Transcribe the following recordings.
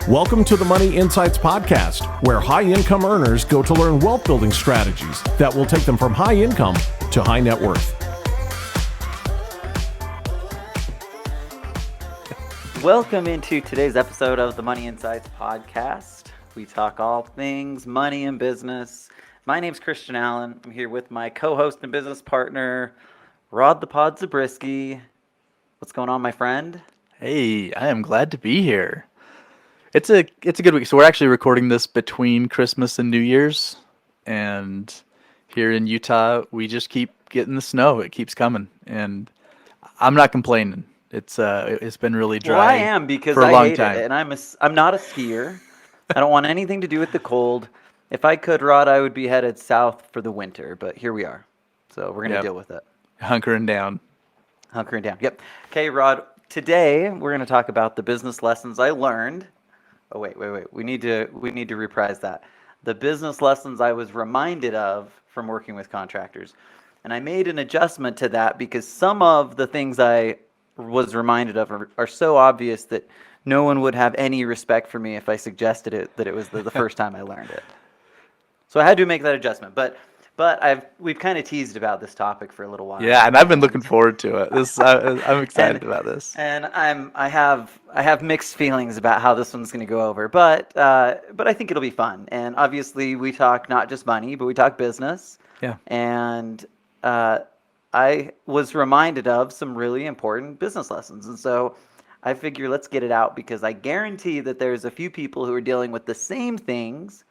Welcome to the Money Insights Podcast, where high-income earners go to learn wealth-building strategies that will take them from high income to high net worth. Welcome into today's episode of the Money Insights Podcast. We talk all things money and business. My name's Christian Allen. I'm here with my co-host and business partner, Rod the Pod Zabriskie. What's going on, my friend? Hey, I am glad to be here. It's a good week. So we're actually recording this between Christmas and New Year's, and here in Utah, we just keep getting the snow. It keeps coming, and I'm not complaining. It's been really dry. Well, I am because for a I long hate time. it, and I'm not a skier. I don't want anything to do with the cold. If I could, Rod, I would be headed south for the winter, but here we are. So we're gonna deal with it. Hunkering down. Hunkering down. Yep. Okay, Rod. Today we're gonna talk about the business lessons I learned. Oh wait. We need to reprise that. The business lessons I was reminded of from working with contractors. And I made an adjustment to that because some of the things I was reminded of are so obvious that no one would have any respect for me if I suggested it that it was the first time I learned it. So I had to make that adjustment. But we've kind of teased about this topic for a little while. Yeah, and I've been looking forward to it. I'm excited about this. And I have mixed feelings about how this one's going to go over, but I think it'll be fun. And obviously, we talk not just money, but we talk business. Yeah. And I was reminded of some really important business lessons, and so I figure let's get it out because I guarantee that there's a few people who are dealing with the same things,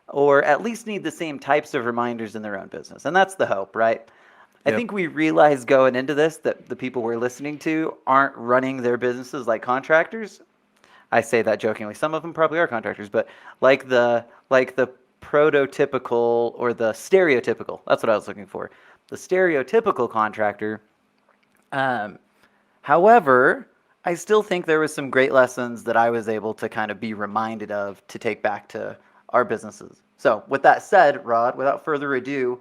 or at least need the same types of reminders in their own business. And that's the hope, right? I think we realize going into this that the people we're listening to aren't running their businesses like contractors. I say that jokingly. Some of them probably are contractors, but like the prototypical or the stereotypical, that's what I was looking for. The stereotypical contractor. However, I still think there was some great lessons that I was able to kind of be reminded of to take back to our businesses. So with that said, Rod, without further ado,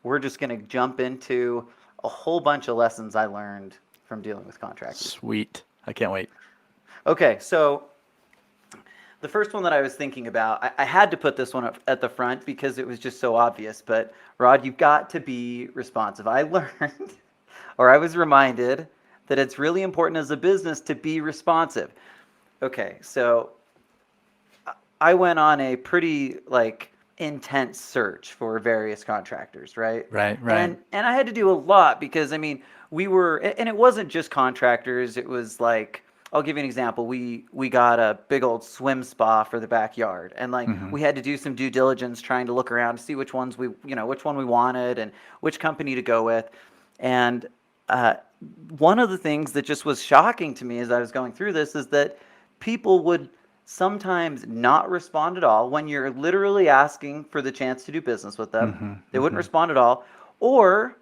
we're just going to jump into a whole bunch of lessons I learned from dealing with contractors. Sweet. I can't wait. Okay, so the first one that I was thinking about, I had to put this one up at the front because it was just so obvious, but Rod, you've got to be responsive. I learned, or I was reminded, that it's really important as a business to be responsive. Okay, so I went on a pretty intense search for various contractors, right? Right. And I had to do a lot because we were, and it wasn't just contractors. It was like, I'll give you an example. We got a big old swim spa for the backyard, and we had to do some due diligence trying to look around to see which one we wanted and which company to go with. And one of the things that just was shocking to me as I was going through this is that people would sometimes not respond at all when you're literally asking for the chance to do business with them. They wouldn't respond at all. Or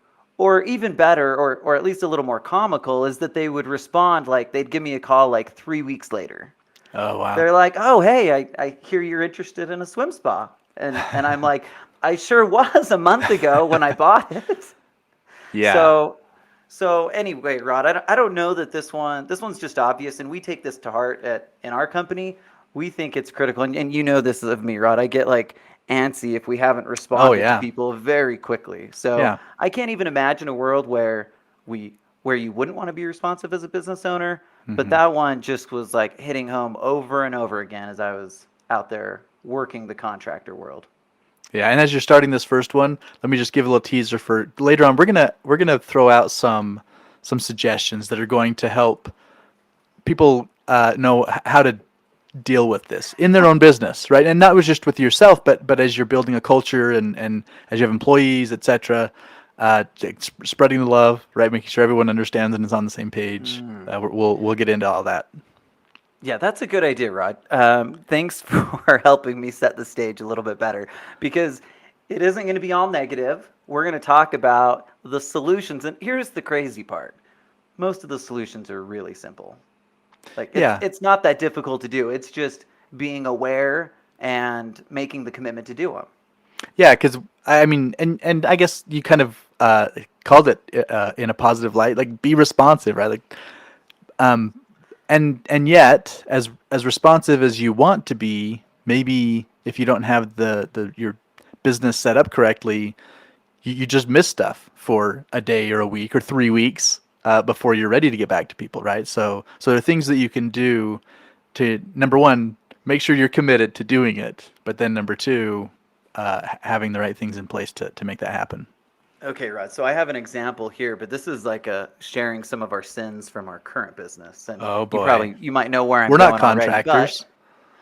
even better, or at least a little more comical, is that they would respond they'd give me a call 3 weeks later. Oh, wow. They're like, oh, hey, I hear you're interested in a swim spa. And I'm like, I sure was a month ago when I bought it. Yeah. So anyway, Rod, I don't know that this one's just obvious, and we take this to heart in our company. We think it's critical, and you know this of me, Rod. I get antsy if we haven't responded to people very quickly. So I can't even imagine a world where you wouldn't want to be responsive as a business owner. But that one just was hitting home over and over again as I was out there working the contractor world. Yeah, and as you're starting this first one, let me just give a little teaser for later on. We're gonna throw out some suggestions that are going to help people know how to deal with this in their own business, right? And not just with yourself, but as you're building a culture and as you have employees, etc. Spreading the love, right? Making sure everyone understands and is on the same page. We'll get into all that. Yeah, that's a good idea, Rod. Thanks for helping me set the stage a little bit better, because it isn't going to be all negative. We're going to talk about the solutions. And here's the crazy part. Most of the solutions are really simple. It's not that difficult to do. It's just being aware and making the commitment to do them. Yeah, because and I guess you kind of called it in a positive light, be responsive, right? and yet, as responsive as you want to be, maybe if you don't have the your business set up correctly, you just miss stuff for a day or a week or 3 weeks before you're ready to get back to people, right? So there are things that you can do to, number one, make sure you're committed to doing it, but then number two, having the right things in place to make that happen. Okay, Rod. So I have an example here, but this is like a sharing some of our sins from our current business, and Oh you boy, you might know where I'm we're not going already, but contractors.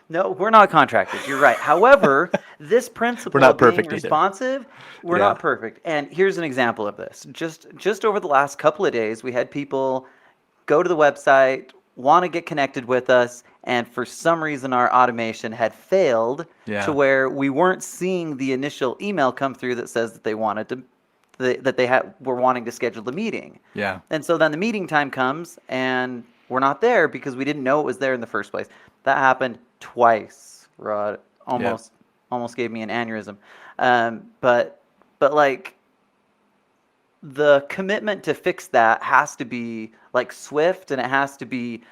no, we're not contractors. You're right. However, this We're principle not of being perfect either. responsive, we're Yeah. not perfect. And here's an example of this. Just over the last couple of days, we had people go to the website, want to get connected with us, and for some reason our automation had failed to Yeah. where we weren't seeing the initial email come through that says that they wanted to that they were wanting to schedule the meeting. Yeah. And so then the meeting time comes and we're not there because we didn't know it was there in the first place. That happened twice, Rod. Yep. Almost gave me an aneurysm. But like the commitment to fix that has to be like swift, and it has to be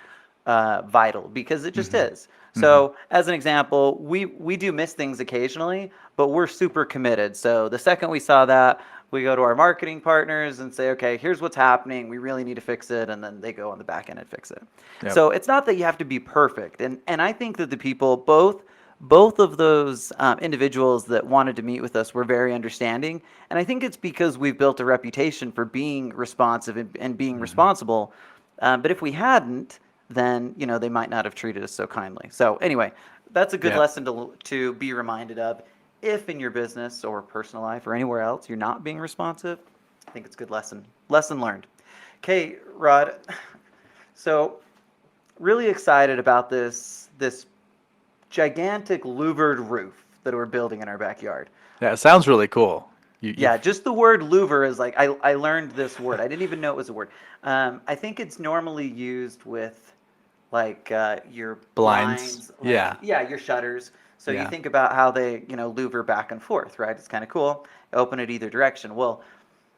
vital because it just Mm-hmm. is. Mm-hmm. So, as an example, we do miss things occasionally, but we're super committed. So the second we saw that, we go to our marketing partners and say, okay, here's what's happening. We really need to fix it, and then they go on the back end and fix it. Yep. So it's not that you have to be perfect, and I think that the people both of those individuals that wanted to meet with us were very understanding, and I think it's because we've built a reputation for being responsive and being responsible. But if we hadn't, then they might not have treated us so kindly. So anyway, that's a good Yeah. lesson to be reminded of. If in your business or personal life or anywhere else you're not being responsive, I think it's a good lesson learned. Okay, Rod. So really excited about this gigantic louvered roof that we're building in our backyard. Yeah. It sounds really cool. Yeah, just the word louver is like I learned this word. I didn't even know it was a word. I think it's normally used with like your Blinds. like, Yeah. yeah, your shutters. So you Yeah. think about how they louver back and forth, right? It's kind of cool. Open it either direction. Well,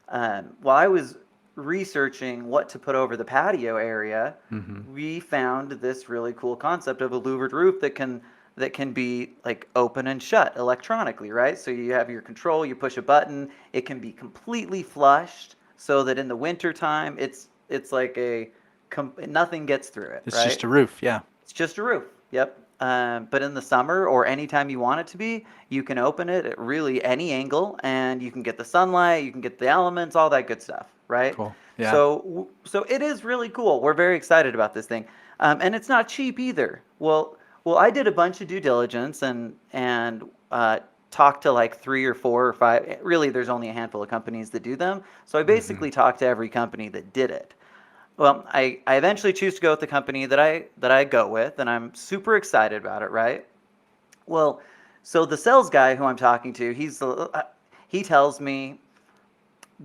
while I was researching what to put over the patio area, Mm-hmm. we found this really cool concept of a louvered roof that can be like open and shut electronically, right? So you have your control, you push a button, it can be completely flushed so that in the winter time it's like nothing gets through it, It's just right? a roof. Yeah. It's just a roof. Yep. But in the summer or anytime you want it to be, you can open it at really any angle, and you can get the sunlight, you can get the elements, all that good stuff, right? Cool. Yeah. So it is really cool. We're very excited about this thing, and it's not cheap either. Well, I did a bunch of due diligence and talked to like 3 or 4 or 5. Really, there's only a handful of companies that do them. So I basically talked to every company that did it. Well, I eventually choose to go with the company that I go with, and I'm super excited about it, right? Well, so the sales guy who I'm talking to, he tells me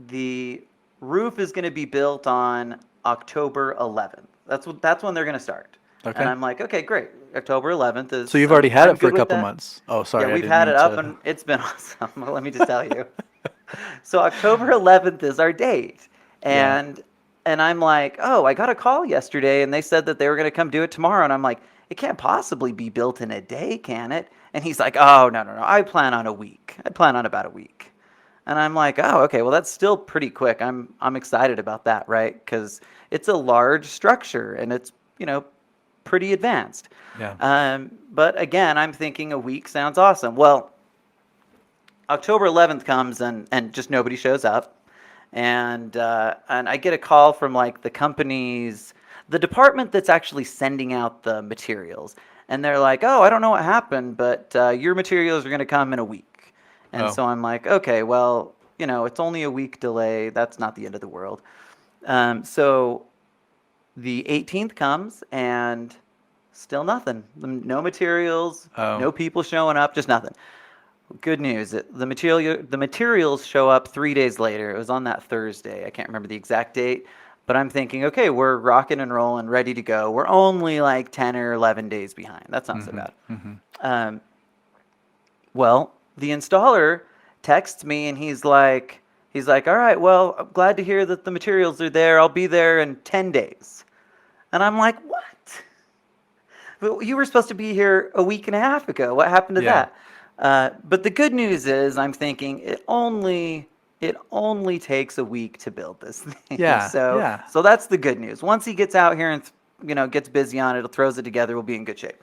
the roof is going to be built on October 11th. That's when they're going to start. And Okay. I'm like, okay, great. October 11th is. So you've already had I'm it for a good with couple that. months. Oh, Yeah, sorry. I we've didn't had mean it up, to. and it's been awesome. Well, let me just tell you. So October 11th is our date, Yeah. and I'm like, oh, I got a call yesterday, and they said that they were going to come do it tomorrow, and I'm like, it can't possibly be built in a day, can it? And he's like, oh, no, I plan on a week. I plan on about a week. And I'm like, oh, okay, well that's still pretty quick. I'm excited about that, right? Because it's a large structure and it's pretty advanced. Yeah. But again, I'm thinking a week sounds awesome. Well, October 11th comes and just nobody shows up, and I get a call from like the department that's actually sending out the materials, and they're like, oh, I don't know what happened, but your materials are going to come in a week. And Oh. so I'm like, okay, well, it's only a week delay. That's not the end of the world. So the 18th comes and still nothing. No materials, Oh. no people showing up, just nothing. Good news. The materials show up 3 days later. It was on that Thursday. I can't remember the exact date, but I'm thinking, okay, we're rocking and rolling, ready to go. We're only like 10 or 11 days behind. That's not so bad. Mm-hmm. Well, the installer texts me and he's like, all right, well, I'm glad to hear that the materials are there. I'll be there in 10 days. And I'm like, what? but you were supposed to be here a week and a half ago. What happened to Yeah. that? But the good news is, I'm thinking it only takes a week to build this thing. Yeah. So Yeah. so that's the good news. Once he gets out here and gets busy on it, throws it together, we'll be in good shape.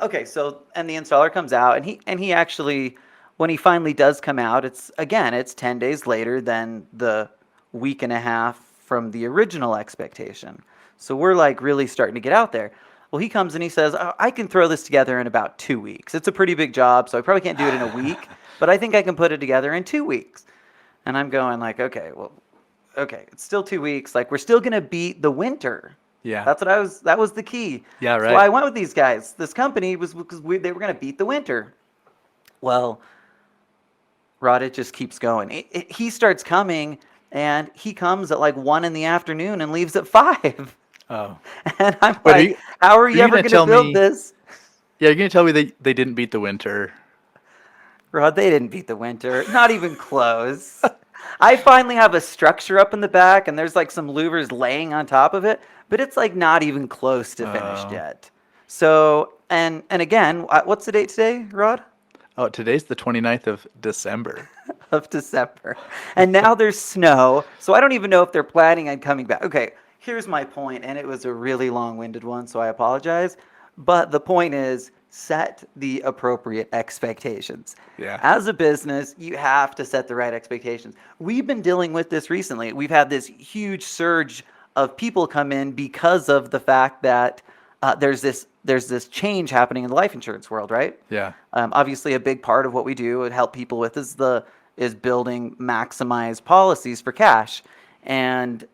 Okay, so and the installer comes out, and he actually, when he finally does come out, it's 10 days later than the week and a half from the original expectation. So we're like really starting to get out there. Well, he comes and he says, "Oh, I can throw this together in about 2 weeks. It's a pretty big job, so I probably can't do it in a week, but I think I can put it together in 2 weeks." And I'm going like, okay, well, okay, it's still 2 weeks. Like, we're still gonna beat the winter. Yeah. That was the key. Yeah, That's why right. I went with these guys. This company was because they were gonna beat the winter. Well, Rod, it just keeps going. He starts coming, and he comes at like 1 in the afternoon and leaves at 5. Oh. And I'm Wait, like, how are are you you ever gonna going to tell build me? this? Yeah, you're gonna tell me they didn't beat the winter. Rod, they didn't beat the winter. Not even close. I finally have a structure up in the back, and there's like some louvers laying on top of it, but it's like not even close to finished Oh. yet. So, and again, what's the date today, Rod? Oh, today's the 29th of December. Of December. And now there's snow, so I don't even know if they're planning on coming back. Okay, here's my point, and it was a really long-winded one, so I apologize. But the point is, set the appropriate expectations. Yeah. As a business, you have to set the right expectations. We've been dealing with this recently. We've had this huge surge of people come in because of the fact that there's this change happening in the life insurance world, right? Yeah. Obviously, a big part of what we do and help people with is building maximized policies for cash, and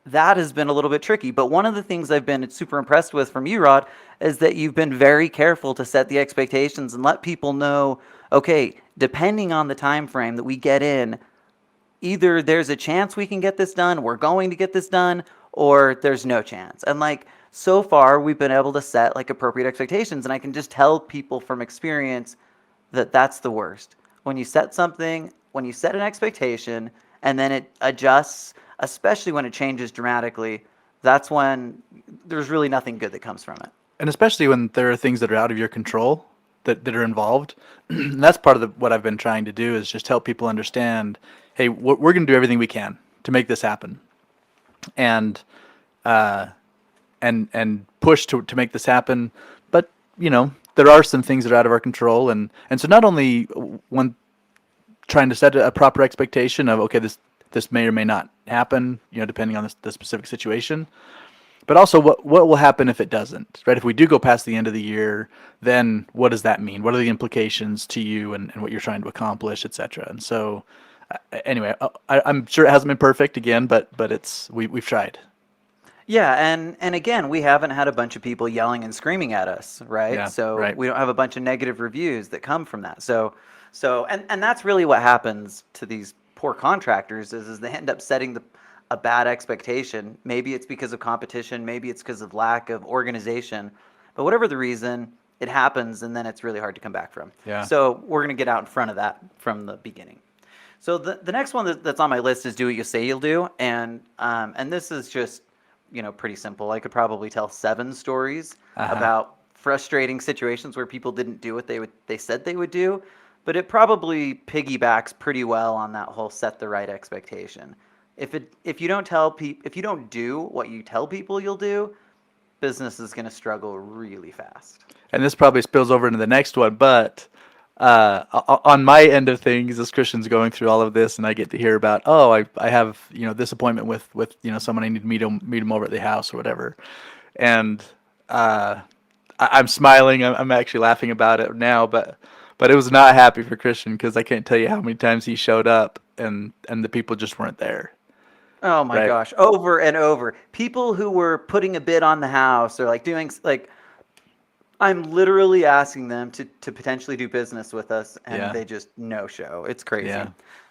that has been a little bit tricky. But one of the things I've been super impressed with from you, Rod, is that you've been very careful to set the expectations and let people know, okay, depending on the time frame that we get in, either there's a chance we can get this done, we're going to get this done, or there's no chance. And like so far, we've been able to set like appropriate expectations, and I can just tell people from experience that that's the worst. When you set something, when you set an expectation, and then it adjusts, especially when it changes dramatically, that's when there's really nothing good that comes from it. And especially when there are things that are out of your control that are involved. And that's part of what I've been trying to do is just help people understand, hey, we're going to do everything we can to make this happen, and and push to make this happen. But there are some things that are out of our control, and so not only when trying to set a proper expectation of, okay, this may or may not happen, depending on the specific situation. But also, what will happen if it doesn't, right? If we do go past the end of the year, then what does that mean? What are the implications to you and what you're trying to accomplish, et cetera? And so, anyway, I'm sure it hasn't been perfect again, but we've tried. Yeah, and again, we haven't had a bunch of people yelling and screaming at us, right? Yeah, So right. we don't have a bunch of negative reviews that come from that. And that's really what happens to these poor contractors is they end up setting a bad expectation. Maybe it's because of competition, maybe it's because of lack of organization, but whatever the reason, it happens, and then it's really hard to come back from. Yeah. So we're going to get out in front of that from the beginning. So the next one that's on my list is do what you say you'll do, and this is just pretty simple. I could probably tell 7 stories about frustrating situations where people didn't do what they said they would do, but it probably piggybacks pretty well on that whole set the right expectation. If you don't do what you tell people you'll do, business is going to struggle really fast. And this probably spills over into the next one, but on my end of things, as Christian's going through all of this, and I get to hear about, I have this appointment with someone I need to meet them over at the house or whatever, and I'm smiling. I'm actually laughing about it now, but it was not happy for Christian because I can't tell you how many times he showed up and the people just weren't there. Oh my Right. gosh, over and over. People who were putting a bid on the house or like doing like I'm literally asking them to potentially do business with us, and Yeah. they just no show. It's crazy. Yeah.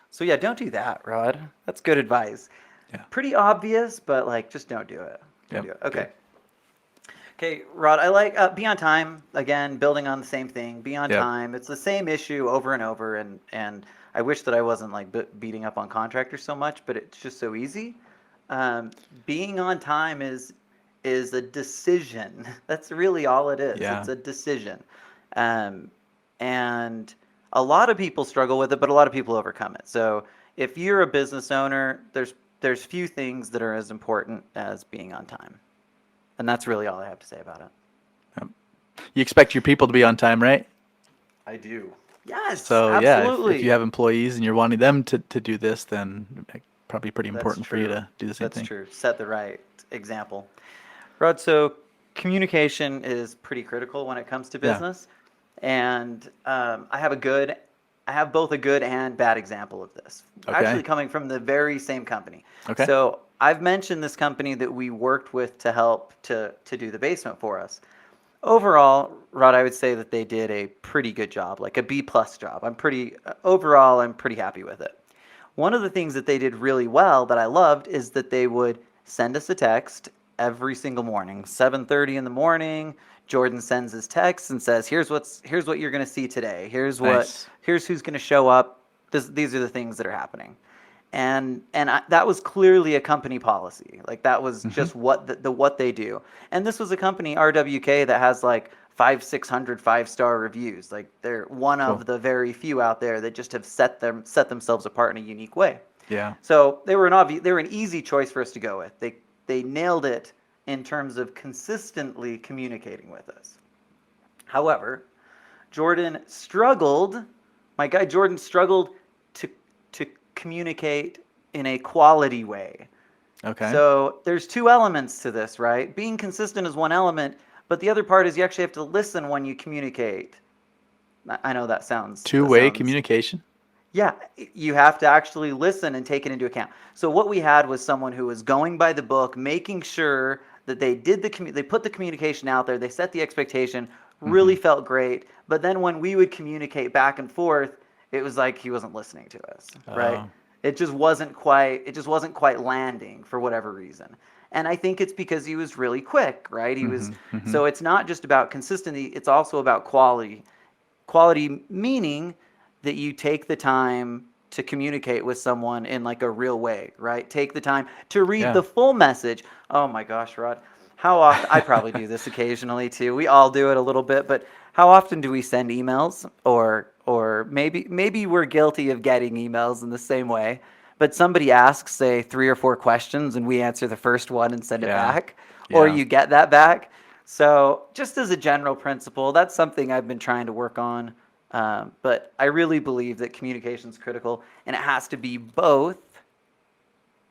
So yeah, don't do that, Rod. That's good advice. Yeah. Pretty obvious, but like just don't do it. Don't Yep. do it. Okay. Okay, Rod, I like be on time. Again, building on the same thing. Be on Yep. time. It's the same issue over and over, and I wish that I wasn't like beating up on contractors so much, but it's just so easy. Being on time is a decision. That's really all it is. Yeah. It's a decision. Um, and a lot of people struggle with it, but a lot of people overcome it. So if you're a business owner, there's few things that are as important as being on time. And that's really all I have to say about it. You expect your people to be on time, right? I do. Yes, So yeah, absolutely. if you have employees and you're wanting them to do this, then probably pretty important for you true. to do the same That's thing. true. Set the right example. Rod, so communication is pretty critical when it comes to Yeah. business. And I have both a good and bad example of this. Okay. Actually coming from the very same company. Okay. So I've mentioned this company that we worked with to help to do the basement for us. Overall, Rod, I would say that they did a pretty good job, like a B+ job. I'm pretty happy with it. One of the things that they did really well that I loved is that they would send us a text every single morning, 7:30 in the morning. Jordan sends his text and says, here's what you're going to see today. Here's Nice. who's going to show up. These are the things that are happening. And that was clearly a company policy. Like that was just what what they do. And this was a company, RWK, that has like 600 5-star reviews. Like they're one Cool. of the very few out there that just have set themselves apart in a unique way. Yeah. So they were an easy choice for us to go with. They nailed it in terms of consistently communicating with us. However, my guy Jordan struggled to communicate in a quality way. Okay. So there's two elements to this, right? Being consistent is one element, but the other part is you actually have to listen when you communicate. I know that sounds Two-way communication. Yeah, you have to actually listen and take it into account. So what we had was someone who was going by the book, making sure that they put the communication out there, they set the expectation, really felt great. But then when we would communicate back and forth, it was like he wasn't listening to us, right? Oh. It just wasn't quite landing for whatever reason. And I think it's because he was really quick, right? So it's not just about consistency, it's also about quality. Quality meaning that you take the time to communicate with someone in like a real way, right? Take the time to read the full message. Oh my gosh, Rod. How often, I probably do this occasionally too. We all do it a little bit, but how often do we send emails or maybe we're guilty of getting emails in the same way, but somebody asks, say, 3 or 4 questions and we answer the first one and send it back, or you get that back. So just as a general principle, that's something I've been trying to work on. But I really believe that communication is critical, and it has to be both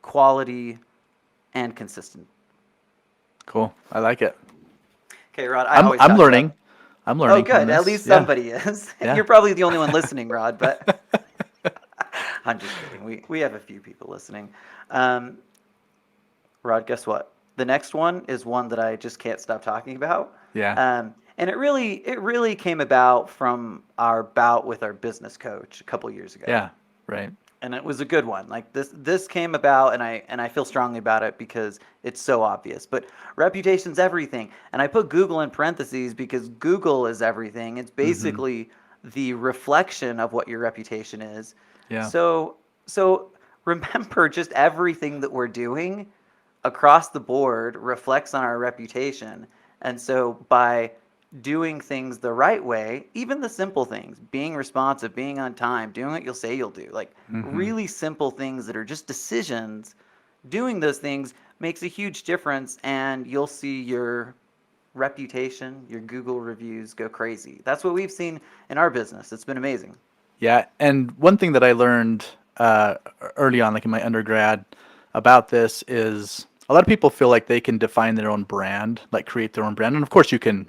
quality and consistent. Cool. I like it. Okay, Rod. I'm learning. I'm learning. Oh, good. From this. At least somebody is. Yeah. You're probably the only one listening, Rod. But I'm just kidding. We have a few people listening. Rod, guess what? The next one is one that I just can't stop talking about. Yeah. And it really came about from our bout with our business coach a couple years ago. Yeah. Right. And it was a good one. Like this came about, and I feel strongly about it because it's so obvious. But reputation's everything, and I put Google in parentheses because Google is everything. It's basically the reflection of what your reputation is. Yeah. So remember, just everything that we're doing across the board reflects on our reputation. And so by doing things the right way, even the simple things, being responsive, being on time, doing what you'll say you'll do, like really simple things that are just decisions, doing those things makes a huge difference, and you'll see your reputation, your Google reviews go crazy. That's what we've seen in our business. It's been amazing. Yeah. And one thing that I learned early on, like in my undergrad, about this is a lot of people feel like they can define their own brand, like create their own brand. And of course you can.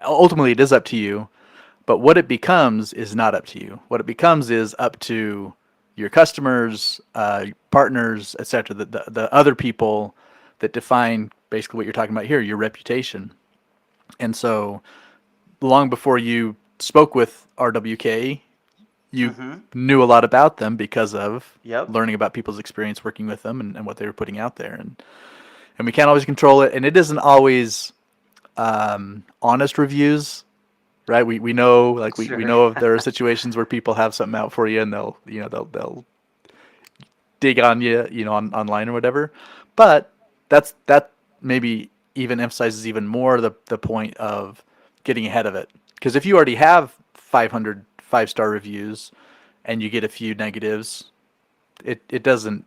Ultimately, it is up to you, but what it becomes is not up to you. What it becomes is up to your customers, partners, etc., the other people that define basically what you're talking about here, your reputation. And so long before you spoke with RWK, you knew a lot about them because of learning about people's experience working with them and what they were putting out there. And we can't always control it, and it isn't always honest reviews, right? We know, like we know if there are situations where people have something out for you and they'll dig on you, online or whatever. But that's maybe even emphasizes even more the point of getting ahead of it. Because if you already have 500 5-star reviews and you get a few negatives, it doesn't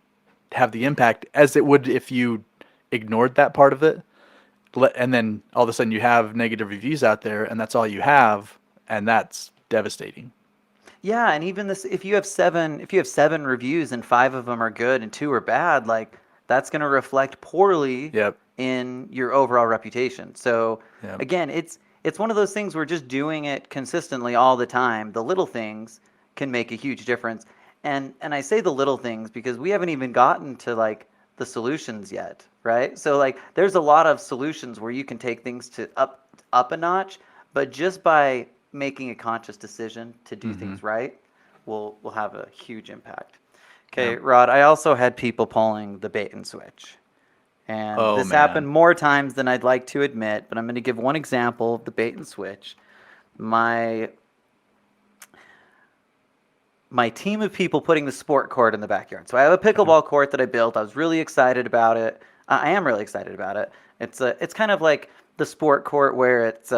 have the impact as it would if you ignored that part of it. And then all of a sudden you have negative reviews out there, and that's all you have, and that's devastating. Yeah, and even this, if you have seven reviews and 5 of them are good and 2 are bad, like that's going to reflect poorly Yep. in your overall reputation. So Yep. again, it's one of those things where just doing it consistently all the time, the little things can make a huge difference. And I say the little things because we haven't even gotten to like the solutions yet, right? So like there's a lot of solutions where you can take things to up a notch, but just by making a conscious decision to do things right will have a huge impact. Okay, Yep. Rod, I also had people pulling the bait and switch. And Oh, this man. happened more times than I'd like to admit, but I'm going to give one example of the bait and switch. My team of people putting the sport court in the backyard. So I have a pickleball court that I built. I was really excited about it. I am really excited about it. It's kind of like the sport court where it's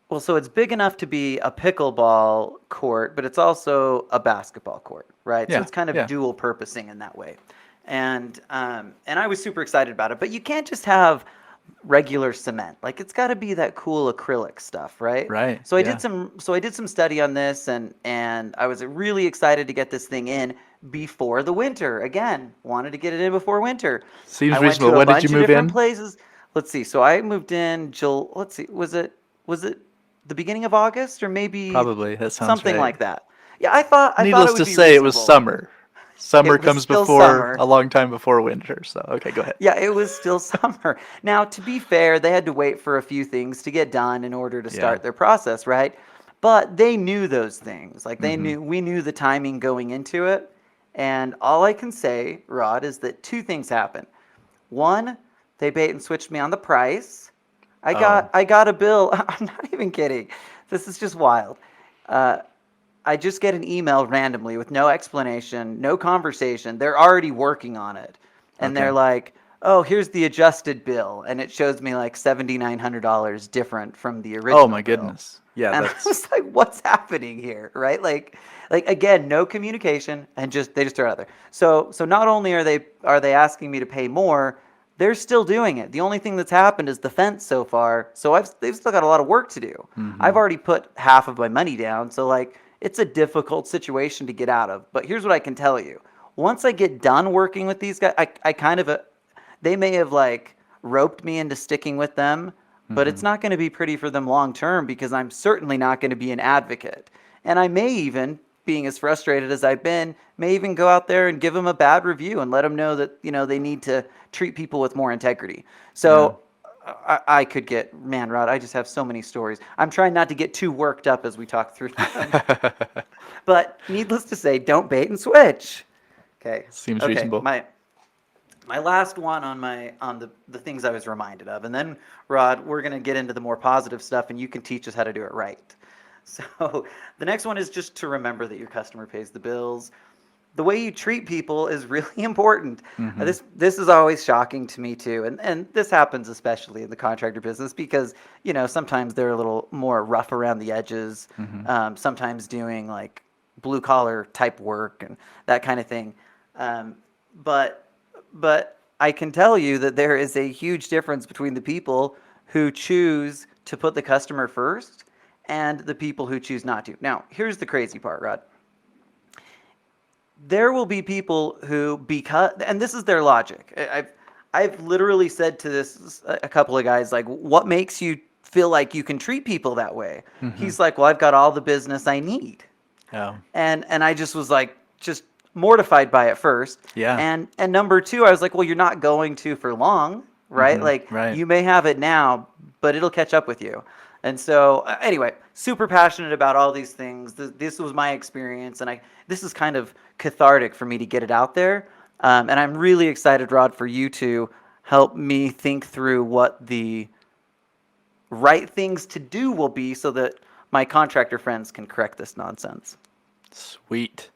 well, so it's big enough to be a pickleball court, but it's also a basketball court, right? So Yeah, it's kind of yeah. dual purposing in that way. And I was super excited about it. But you can't just have regular cement. Like it's got to be that cool acrylic stuff, right? Right, So I yeah. did some study on this, and I was really excited to get this thing in before the winter. Again, wanted to get it in before winter. Seems I went reasonable. to a When did bunch you of move different in? places. Let's see. So I moved in let's see. Was it the beginning of August or maybe Probably. That sounds something right. like that? Yeah, I thought it Needless would to be say, it was reasonable. summer. Summer It was comes still before summer. a long time before winter. So, okay, go ahead. Yeah, it was still summer. Now, to be fair, they had to wait for a few things to get done in order to start their process, right? But they knew those things. Like we knew the timing going into it. And all I can say, Rod, is that 2 things happened. One, they bait and switched me on the price. I got a bill. I'm not even kidding. This is just wild. I just get an email randomly with no explanation, no conversation. They're already working on it. And Okay. they're like, oh, here's the adjusted bill. And it shows me like $7,900 different from the original Oh my bill. goodness. Yeah, And I that's was like, what's happening here? Right? Like again, no communication and they just throw it out there. So not only are they asking me to pay more, they're still doing it. The only thing that's happened is the fence so far. So they've still got a lot of work to do. I've already put half of my money down. So like it's a difficult situation to get out of. But here's what I can tell you. Once I get done working with these guys, I kind of they may have like roped me into sticking with them, but it's not going to be pretty for them long term because I'm certainly not going to be an advocate. And I may even, being as frustrated as I've been, may even go out there and give them a bad review and let them know that, they need to treat people with more integrity. So I could get, man, Rod, I just have so many stories. I'm trying not to get too worked up as we talk through them. But needless to say, don't bait and switch. Okay. Seems okay. reasonable. My last one on the things I was reminded of. And then, Rod, we're going to get into the more positive stuff and you can teach us how to do it right. So the next one is just to remember that your customer pays the bills. The way you treat people is really important. This is always shocking to me too. And this happens especially in the contractor business because, sometimes they're a little more rough around the edges, sometimes doing like blue collar type work and that kind of thing. But I can tell you that there is a huge difference between the people who choose to put the customer first and the people who choose not to. Now, here's the crazy part, Rod. There will be people who, and this is their logic. I've literally said to this a couple of guys, like, what makes you feel like you can treat people that way? He's like, well, I've got all the business I need. Oh. And I just was like, just mortified by it first. Yeah. And number 2, I was like, well, you're not going to for long, right? right. You may have it now, but it'll catch up with you. And so anyway, super passionate about all these things. This was my experience, and this is kind of cathartic for me to get it out there. And I'm really excited, Rod, for you to help me think through what the right things to do will be so that my contractor friends can correct this nonsense. Sweet.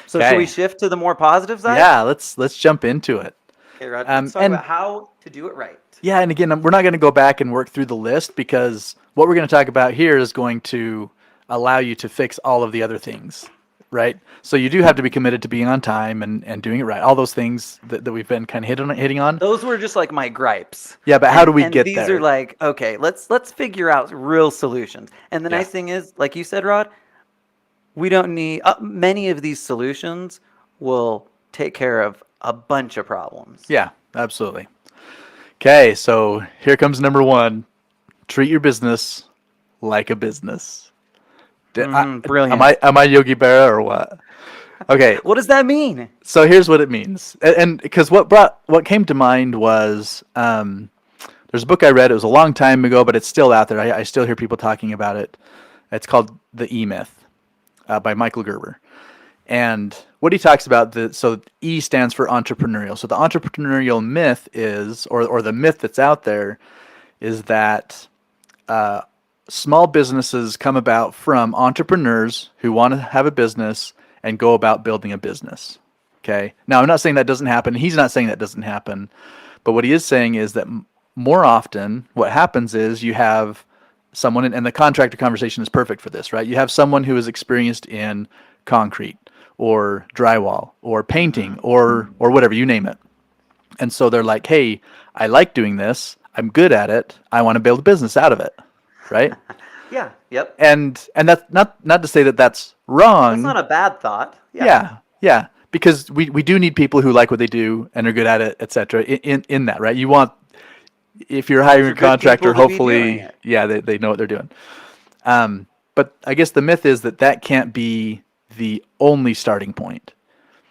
So Okay. should we shift to the more positive side? Yeah, let's jump into it. Okay, Rod, let's talk about how to do it right. Yeah, and again, we're not going to go back and work through the list because what we're going to talk about here is going to allow you to fix all of the other things, right? So you do have to be committed to being on time and doing it right. All those things that we've been kind of hitting on. Those were just like my gripes. Yeah, but how do we and get these there? are like, okay, let's figure out real solutions. And the Yeah. nice thing is, like you said, Rod, we don't need many of these solutions will take care of a bunch of problems. Yeah, absolutely. Okay, so here comes number one. Treat your business like a business. Brilliant. Am I Yogi Berra or what? Okay, What does that mean? so here's what it means, and because what came to mind was there's a book I read. It was a long time ago, but it's still out there. I still hear people talking about it. It's called The E Myth by Michael Gerber, and what he talks about so E stands for entrepreneurial. So the entrepreneurial myth is, or the myth that's out there, is that small businesses come about from entrepreneurs who want to have a business and go about building a business. Okay. Now, I'm not saying that doesn't happen. He's not saying that doesn't happen. But what he is saying is that more often what happens is you have someone, and the contractor conversation is perfect for this, right? You have someone who is experienced in concrete or drywall or painting or whatever, you name it. And so they're like, hey, I like doing this. I'm good at it. I want to build a business out of it. Right? Yeah. Yep. And that's not to say that that's wrong. That's not a bad thought. Yeah. Because we do need people who like what they do and are good at it, etc. In that, right? You want, if you're hiring a contractor, hopefully, yeah, they know what they're doing. But I guess the myth is that can't be the only starting point,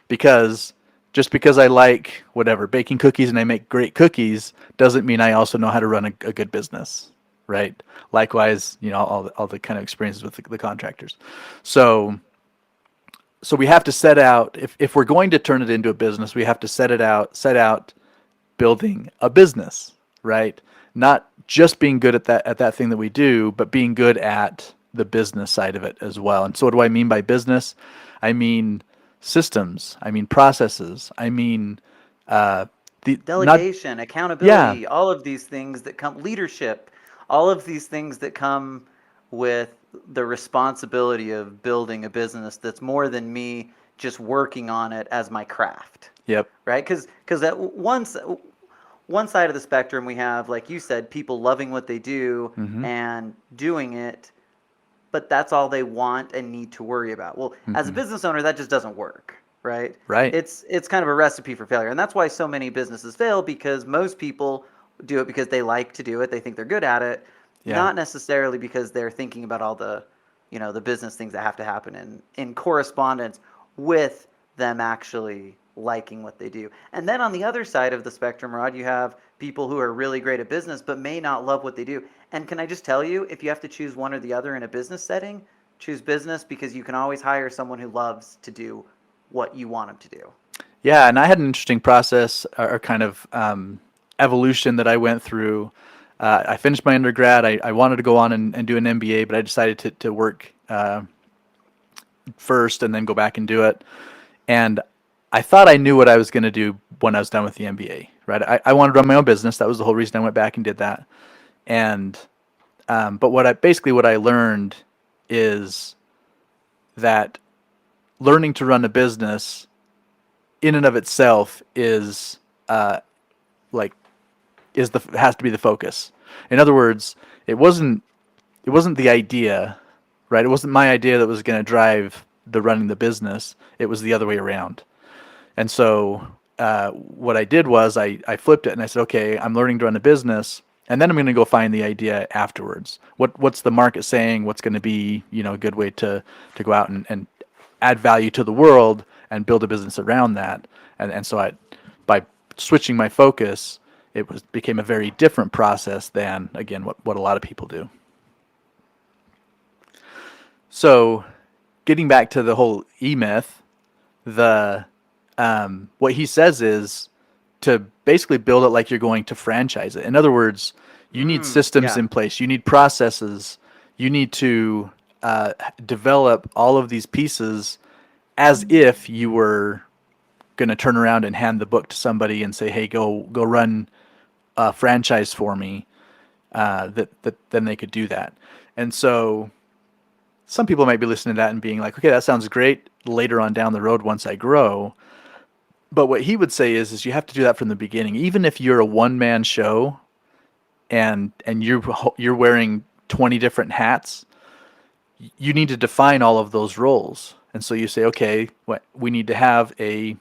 because just because I like whatever baking cookies and I make great cookies doesn't mean I also know how to run a good business. Right. Likewise, all the kind of experiences with the contractors. So we have to set out, if we're going to turn it into a business, we have to set out building a business, right? Not just being good at that thing that we do, but being good at the business side of it as well. And so what do I mean by business? I mean systems. I mean processes. I mean delegation, accountability, all of these things that come, leadership, all of these things that come with the responsibility of building a business that's more than me just working on it as my craft. Yep. Right? Because at one side of the spectrum, we have, like you said, people loving what they do and doing it, but that's all they want and need to worry about. Well, as a business owner, that just doesn't work. Right? Right. It's kind of a recipe for failure. And that's why so many businesses fail, because most people do it because they like to do it. They think they're good at it. Yeah. Not necessarily because they're thinking about all the, the business things that have to happen in correspondence with them actually liking what they do. And then on the other side of the spectrum, Rod, you have people who are really great at business but may not love what they do. And can I just tell you, if you have to choose one or the other in a business setting, choose business, because you can always hire someone who loves to do what you want them to do. Yeah, and I had an interesting process or kind of evolution that I went through. I finished my undergrad. I wanted to go on and do an MBA, but I decided to work first and then go back and do it. And I thought I knew what I was going to do when I was done with the MBA, right? I wanted to run my own business. That was the whole reason I went back and did that. And but what I learned is that learning to run a business in and of itself has to be the focus. In other words, it wasn't the idea, right? It wasn't my idea that was going to drive the running the business. It was the other way around. And so what I did was I flipped it and I said, okay, I'm learning to run a business, and then I'm going to go find the idea afterwards. What's the market saying? What's going to be a good way to go out and add value to the world and build a business around that. And so by switching my focus, became a very different process than, again, what a lot of people do. So getting back to the whole E-myth, what he says is to basically build it like you're going to franchise it. In other words, you need systems in place. You need processes. You need to develop all of these pieces as if you were going to turn around and hand the book to somebody and say, hey, go run a franchise for me, then they could do that. And so some people might be listening to that and being like, okay, that sounds great later on down the road once I grow. But what he would say is you have to do that from the beginning. Even if you're a one-man show and you're wearing 20 different hats, you need to define all of those roles. And so you say, okay, we need to have a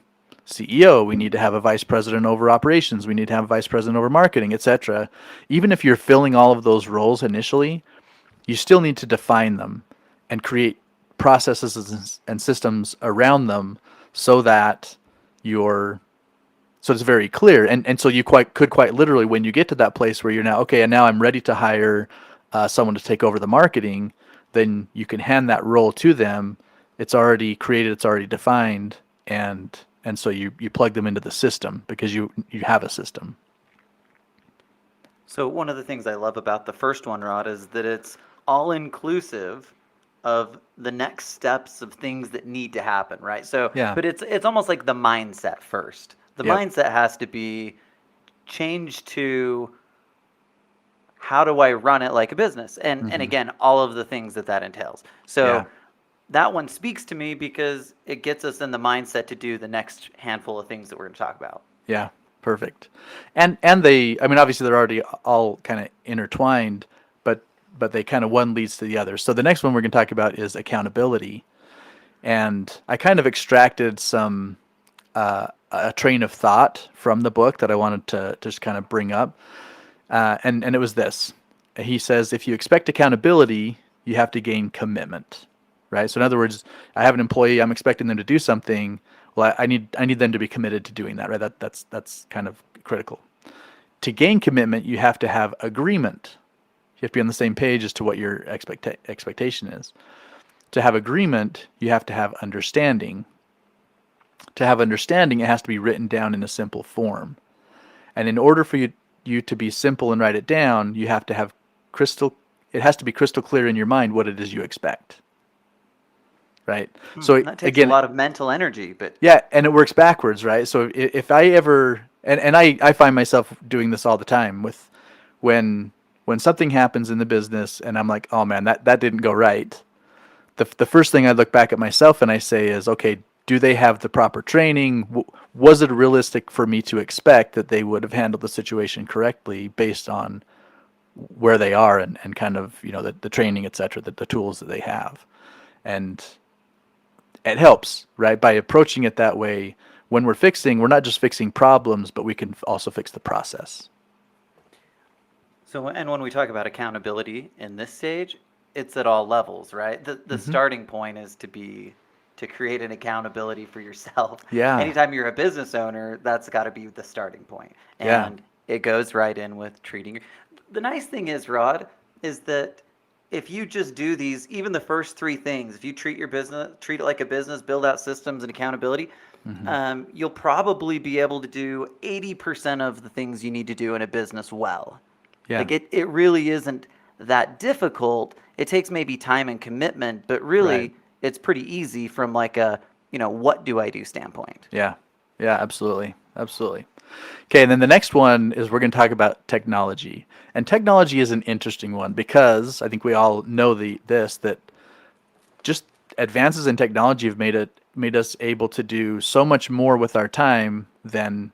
CEO, we need to have a vice president over operations, we need to have a vice president over marketing, etc. Even if you're filling all of those roles initially, you still need to define them and create processes and systems around them so that it's very clear. And so you could quite literally, when you get to that place where you're now, okay, and now I'm ready to hire someone to take over the marketing, then you can hand that role to them. It's already created, it's already defined, and so you plug them into the system because you have a system. So one of the things I love about the first one, Rod, is that it's all inclusive of the next steps of things that need to happen, right? So, yeah. But it's almost like the mindset first. The mindset has to be changed to how do I run it like a business? And again, all of the things that entails. So that one speaks to me because it gets us in the mindset to do the next handful of things that we're going to talk about. Yeah, perfect. And they, I mean, obviously they're already all kind of intertwined, but they kind of one leads to the other. So the next one we're going to talk about is accountability. And I kind of extracted some a train of thought from the book that I wanted to just kind of bring up. And it was this. He says, if you expect accountability, you have to gain commitment, right? So in other words, I have an employee, I'm expecting them to do something. Well, I need them to be committed to doing that, right? That's kind of critical. To gain commitment, you have to have agreement. You have to be on the same page as to what your expectation is. To have agreement, you have to have understanding. To have understanding, it has to be written down in a simple form. And in order for you to be simple and write it down, you have to have it has to be crystal clear in your mind what it is you expect. Right? So that takes again, a lot of mental energy, but yeah, and it works backwards, right? So if I ever, and I find myself doing this all the time with when something happens in the business and I'm like, oh man, that didn't go right. The first thing I look back at myself and I say is, okay, do they have the proper training? Was it realistic for me to expect that they would have handled the situation correctly based on where they are and kind of, the training, et cetera, the tools that they have? And it helps, right? By approaching it that way, when we're not just fixing problems, but we can also fix the process. So, and when we talk about accountability in this stage, it's at all levels, right? The starting point is to create an accountability for yourself. Yeah. Anytime you're a business owner, that's got to be the starting point. And it goes right in with treating. The nice thing is, Rod, is that if you just do these, even the first three things, if you treat it like a business, build out systems and accountability, you'll probably be able to do 80% of the things you need to do in a business well. Yeah. Like it really isn't that difficult. It takes maybe time and commitment, but really it's pretty easy from like a, what do I do standpoint. Yeah. Yeah, absolutely. Absolutely. Okay, and then the next one is we're going to talk about technology. And technology is an interesting one because I think we all know that just advances in technology have made us able to do so much more with our time than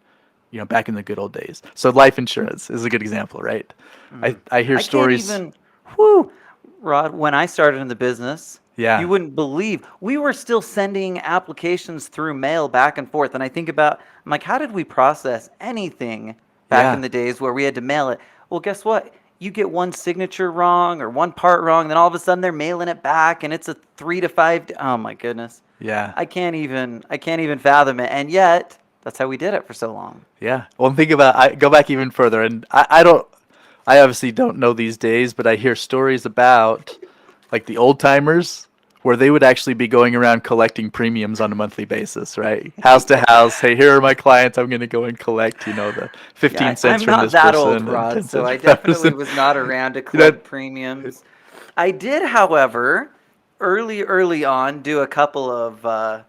back in the good old days. So life insurance is a good example, right? I hear stories. Rod, when I started in the business, Yeah. you wouldn't believe we were still sending applications through mail back and forth. And I'm like, how did we process anything back in the days where we had to mail it? Well, guess what? You get one signature wrong or one part wrong, then all of a sudden they're mailing it back, and it's a 3 to 5. Oh my goodness! Yeah, I can't even fathom it, and yet that's how we did it for so long. Yeah. Well, I go back even further, and I obviously don't know these days, but I hear stories about like the old timers where they would actually be going around collecting premiums on a monthly basis, right? House to house. Hey, here are my clients. I'm going to go and collect, the 15 cents from this person. I'm not that old, Rod, so I definitely was not around to collect premiums. I did, however, early on do a couple of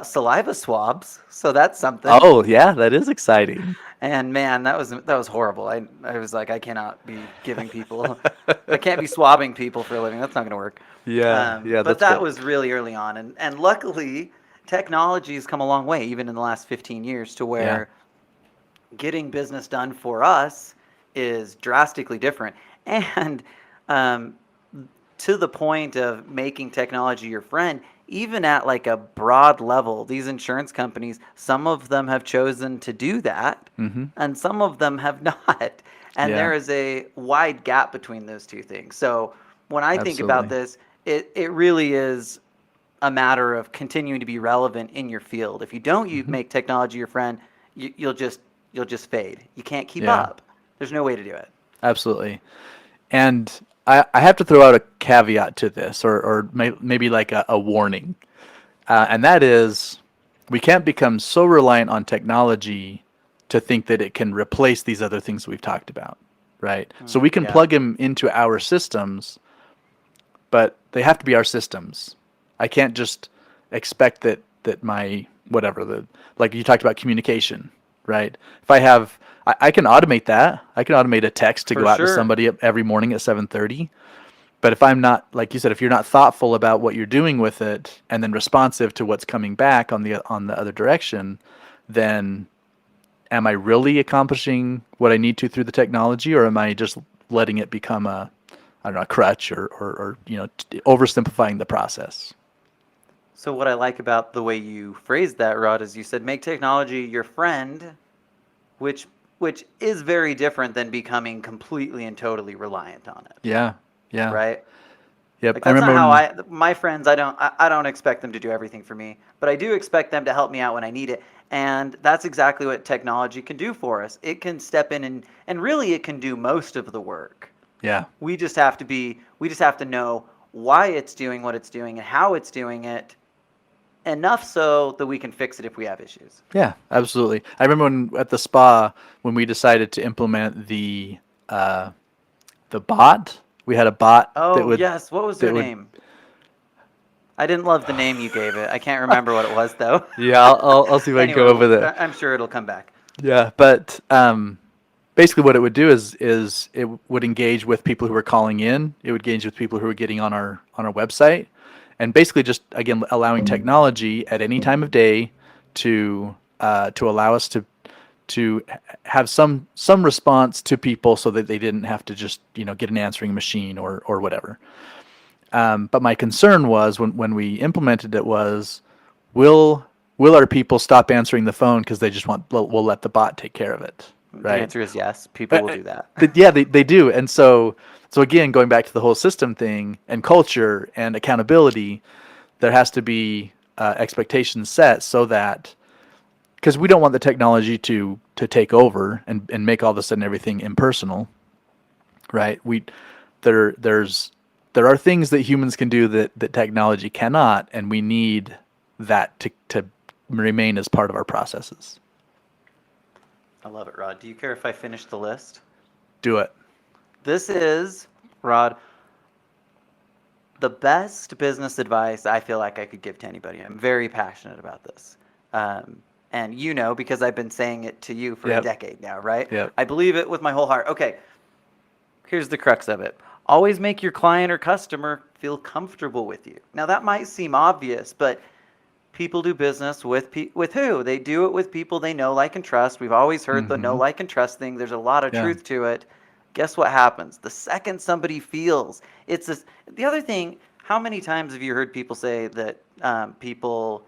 saliva swabs, so that's something. Oh, yeah, that is exciting. And man, that was horrible. I was like, I cannot be giving people, I can't be swabbing people for a living. That's not going to work. Yeah, yeah, But that's that good. was really early on, and luckily, technology has come a long way, even in the last 15 years, to Yeah. where getting business done for us is drastically different. And um, to the point of making technology your friend, even at like a broad level, these insurance companies, some of them have chosen to do that, Mm-hmm. and some of them have not. And Yeah, there is a wide gap between those two things. So when I think about absolutely. this, it really is a matter of continuing to be relevant in your field. If you don't Hmm. make technology your friend, you'll just fade. You can't keep Yeah, up. There's no way to do it. absolutely. And I have to throw out a caveat to this, or maybe like a warning. And that is, we can't become so reliant on technology to think that it can replace these other things we've talked about, right? So we can Yeah. plug them into our systems, but they have to be our systems. I can't just expect that my whatever the like you talked about communication, right? If I can automate that. I can automate a text to For go out to sure. somebody every morning at 7:30. But if I'm not, like you said, if you're not thoughtful about what you're doing with it and then responsive to what's coming back on the other direction, then am I really accomplishing what I need to through the technology, or am I just letting it become a, I don't know, a crutch, or oversimplifying the process? So what I like about the way you phrased that, Rod, is you said make technology your friend, which which is very different than becoming completely and totally reliant on it, Yeah, yeah, right? yep. Like I that's not remember how when, my friends, I don't expect them to do everything for me, but I do expect them to help me out when I need it. And that's exactly what technology can do for us. It can step in and really it can do most of the work. yeah, We just have to know why it's doing what it's doing and how it's doing it enough so that we can fix it if we have issues. yeah, absolutely. I remember when at the spa when we decided to implement uh, the bot. We had a bot Oh, yes, what was that her would name? I didn't love the name you gave it. I can't remember what it was though. yeah. I'll see if I can Anyway, go over that. I'm sure it'll come back. Yeah, but basically what it would do is it would engage with people who were calling in. It would engage with people who were getting on our website, and basically just again allowing technology at any time of day to allow us to have some response to people so that they didn't have to just get an answering machine or whatever. But my concern was when we implemented it was, will will our people stop answering the phone because they just we'll let the bot take care of it, The right? answer is yes. People Uh, will do that. yeah, they do. And so again, going back to the whole system thing and culture and accountability, there has to be expectations set so that, because we don't want the technology to take over and make all of a sudden everything impersonal, right? There's there are things that humans can do that technology cannot, and we need that to remain as part of our processes. I love it, Rod. Do you care if I finish the list? Do it. This is, Rod, the best business advice I feel like I could give to anybody. I'm very passionate about this. And you know, because I've been saying it to you for a Yep. decade now, right? Yep. I believe it with my whole heart. Okay, here's the crux of it. Always make your client or customer feel comfortable with you. Now, that might seem obvious, but people do business with who? They do it with people they know, like, and trust. We've always heard the know, Mm-hmm. like, and trust thing. There's a lot of Yeah. truth to it. Guess what happens? The second somebody feels it's this. The other thing, how many times have you heard people say that people,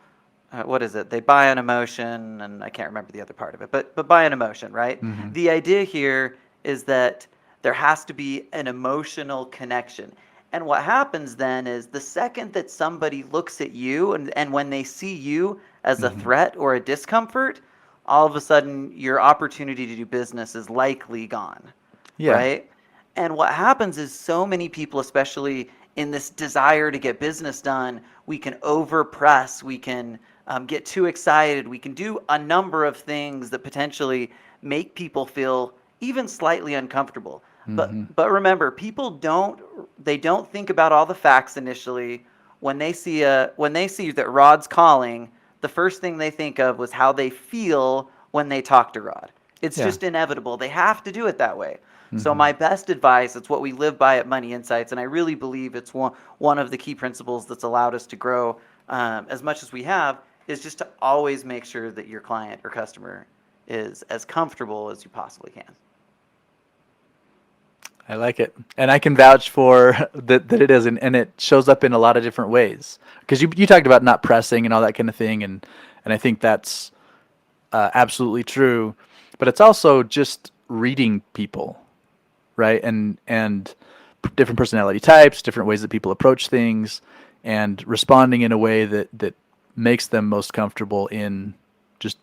what is it? They buy an emotion, and I can't remember the other part of it, but buy an emotion, right? Mm-hmm. The idea here is that there has to be an emotional connection. And what happens then is the second that somebody looks at you and when they see you as a Mm-hmm. threat or a discomfort, all of a sudden your opportunity to do business is likely gone, Yeah. right? And what happens is so many people, especially in this desire to get business done, we can overpress, we can get too excited, we can do a number of things that potentially make people feel even slightly uncomfortable. But Mm-hmm. but remember, people don't think about all the facts initially. When they see that Rod's calling, the first thing they think of was how they feel when they talk to Rod. It's just inevitable. They have to do it that way. So my best advice, it's what we live by at Money Insights, and I really believe it's one of the key principles that's allowed us to grow as much as we have, is just to always make sure that your client or customer is as comfortable as you possibly can. I like it. And I can vouch for that it is, and it shows up in a lot of different ways. Because you talked about not pressing and all that kind of thing, and I think that's absolutely true. But it's also just reading people, right? And different personality types, different ways that people approach things, and responding in a way that makes them most comfortable in just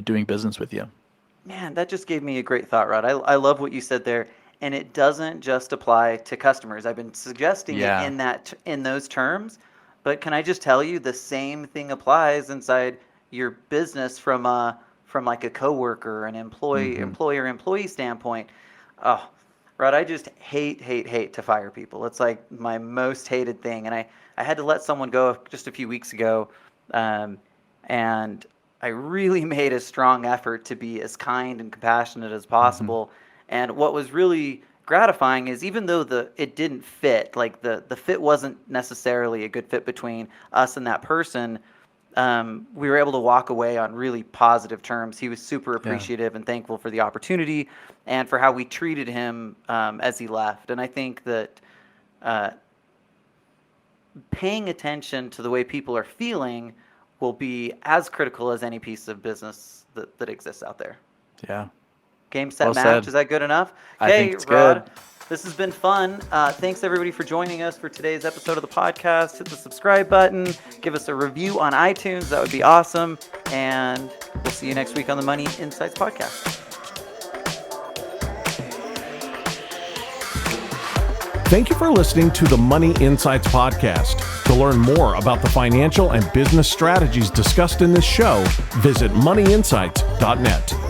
doing business with you. Man, that just gave me a great thought, Rod. I love what you said there. And it doesn't just apply to customers. I've been suggesting it in those terms, but can I just tell you the same thing applies inside your business from like a coworker, an employer-employee standpoint. Oh, Rod, I just hate to fire people. It's like my most hated thing. And I had to let someone go just a few weeks ago, and I really made a strong effort to be as kind and compassionate as possible. And what was really gratifying is, even though it didn't fit, like the fit wasn't necessarily a good fit between us and that person, we were able to walk away on really positive terms. He was super appreciative and thankful for the opportunity and for how we treated him as he left. And I think that paying attention to the way people are feeling will be as critical as any piece of business that exists out there. Yeah. Game, set, Well match. said. Is that good enough? I Okay, think it's Rod, good. this has been fun. Thanks, everybody, for joining us for today's episode of the podcast. Hit the subscribe button. Give us a review on iTunes. That would be awesome. And we'll see you next week on the Money Insights podcast. Thank you for listening to the Money Insights podcast. To learn more about the financial and business strategies discussed in this show, visit moneyinsights.net.